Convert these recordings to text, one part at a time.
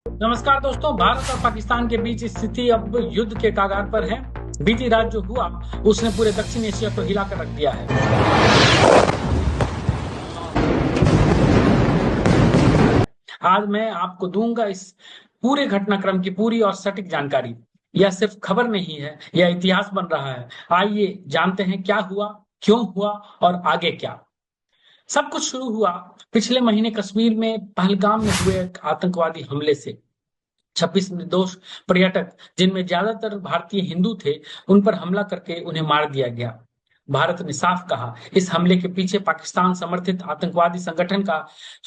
नमस्कार दोस्तों, भारत और पाकिस्तान के बीच स्थिति अब युद्ध के कगार पर है। बीती रात जो हुआ उसने पूरे दक्षिण एशिया को हिलाकर रख दिया है। आज मैं आपको दूंगा इस पूरे घटनाक्रम की पूरी और सटीक जानकारी। यह सिर्फ खबर नहीं है, यह इतिहास बन रहा है। आइए जानते हैं क्या हुआ, क्यों हुआ और आगे क्या। सब कुछ शुरू हुआ पिछले महीने कश्मीर में पहलगाम में हुए एक आतंकवादी हमले से। 26 निर्दोष पर्यटक, जिनमें ज्यादातर भारतीय हिंदू थे, उन पर हमला करके उन्हें मार दिया गया। भारत ने साफ कहा, इस हमले के पीछे पाकिस्तान समर्थित आतंकवादी संगठन का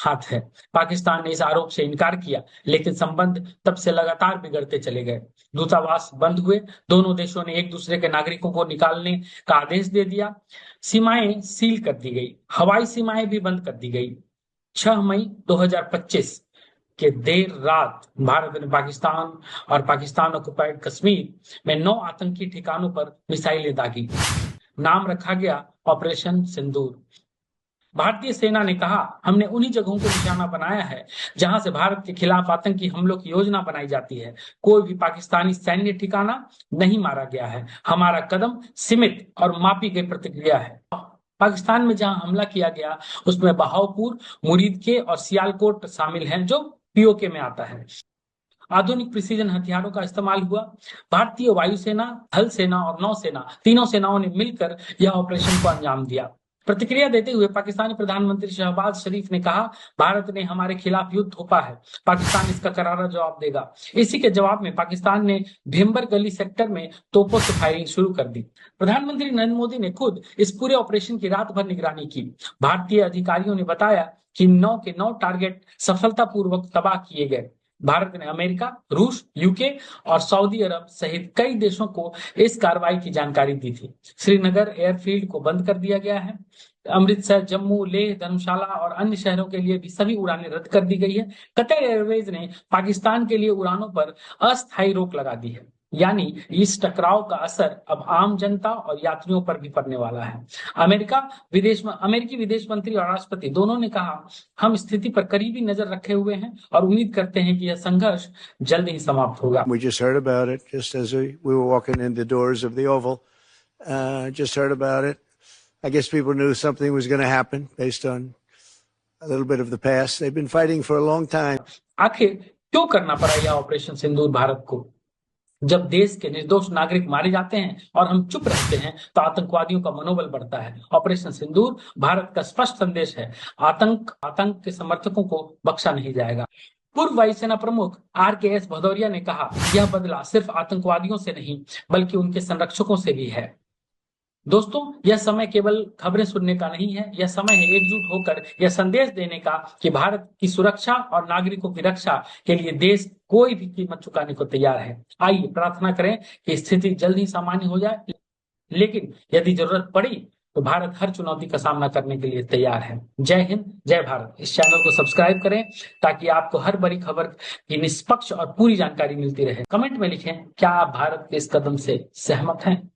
हाथ है। पाकिस्तान ने इस आरोप से इनकार किया, लेकिन संबंध तब से लगातार बिगड़ते चले गए। दूतावास बंद हुए, दोनों देशों ने एक दूसरे के नागरिकों को निकालने का आदेश दे दिया। सीमाएं सील कर दी गई, हवाई सीमाएं भी बंद कर दी गई। 6 मई 2025 के देर रात भारत ने पाकिस्तान और पाकिस्तान ऑक्युपाइड कश्मीर में 9 आतंकी ठिकानों पर मिसाइलें दागी। नाम रखा गया ऑपरेशन सिंदूर। भारतीय सेना ने कहा, हमने उन्हीं जगहों को निशाना बनाया है जहां से भारत के खिलाफ आतंकी हमलों की योजना बनाई जाती है। कोई भी पाकिस्तानी सैन्य ठिकाना नहीं मारा गया है। हमारा कदम सीमित और मापी गई प्रतिक्रिया है। पाकिस्तान में जहां हमला किया गया उसमें बहावपुर, मुरीदके और सियालकोट शामिल हैं, जो पीओके में आता है। आधुनिक प्रिसीजन हथियारों का इस्तेमाल हुआ। भारतीय वायुसेना, थल सेना और नौसेना, तीनों सेनाओं ने मिलकर यह ऑपरेशन को अंजाम दिया। प्रतिक्रिया देते हुए पाकिस्तानी प्रधानमंत्री शहबाज शरीफ ने कहा, भारत ने हमारे खिलाफ युद्ध थोपा है, पाकिस्तान इसका करारा जवाब देगा। इसी के जवाब में पाकिस्तान ने भीमबर गली सेक्टर में तोपों से फायरिंग शुरू कर दी। प्रधानमंत्री नरेंद्र मोदी ने खुद इस पूरे ऑपरेशन की रात भर निगरानी की। भारतीय अधिकारियों ने बताया कि 9 के 9 टारगेट सफलतापूर्वक तबाह किए गए। भारत ने अमेरिका, रूस, यूके और सऊदी अरब सहित कई देशों को इस कार्रवाई की जानकारी दी थी। श्रीनगर एयरफील्ड को बंद कर दिया गया है। अमृतसर, जम्मू, लेह, धर्मशाला और अन्य शहरों के लिए भी सभी उड़ानें रद्द कर दी गई है। कतर एयरवेज ने पाकिस्तान के लिए उड़ानों पर अस्थायी रोक लगा दी है। यानी इस टकराव का असर अब आम जनता और यात्रियों पर भी पड़ने वाला है। अमेरिकी विदेश मंत्री और राष्ट्रपति दोनों ने कहा, हम स्थिति पर करीबी नजर रखे हुए हैं और उम्मीद करते हैं कि यह संघर्ष जल्द ही समाप्त होगा। We just heard about it just as we were walking in the doors of the Oval. Just heard about it. I guess people knew something was going to happen based on a little bit of the past. They've been fighting for a long time. आखिर क्यों करना पड़ा यह operation सिंदूर भारत को? जब देश के निर्दोष नागरिक मारे जाते हैं और हम चुप रहते हैं तो आतंकवादियों का मनोबल बढ़ता है। ऑपरेशन सिंदूर भारत का स्पष्ट संदेश है, आतंक के समर्थकों को बख्शा नहीं जाएगा। पूर्व वायुसेना प्रमुख RKS भदौरिया ने कहा, यह बदला सिर्फ आतंकवादियों से नहीं बल्कि उनके संरक्षकों से भी है। दोस्तों, यह समय केवल खबरें सुनने का नहीं है, यह समय है एकजुट होकर यह संदेश देने का कि भारत की सुरक्षा और नागरिकों की रक्षा के लिए देश कोई भी कीमत चुकाने को तैयार है। आइए प्रार्थना करें कि स्थिति जल्द ही सामान्य हो जाए, लेकिन यदि जरूरत पड़ी तो भारत हर चुनौती का सामना करने के लिए तैयार है। जय हिंद, जय भारत। इस चैनल को सब्सक्राइब करें ताकि आपको हर बड़ी खबर की निष्पक्ष और पूरी जानकारी मिलती रहे। कमेंट में लिखें, क्या आप भारत के इस कदम से सहमत हैं?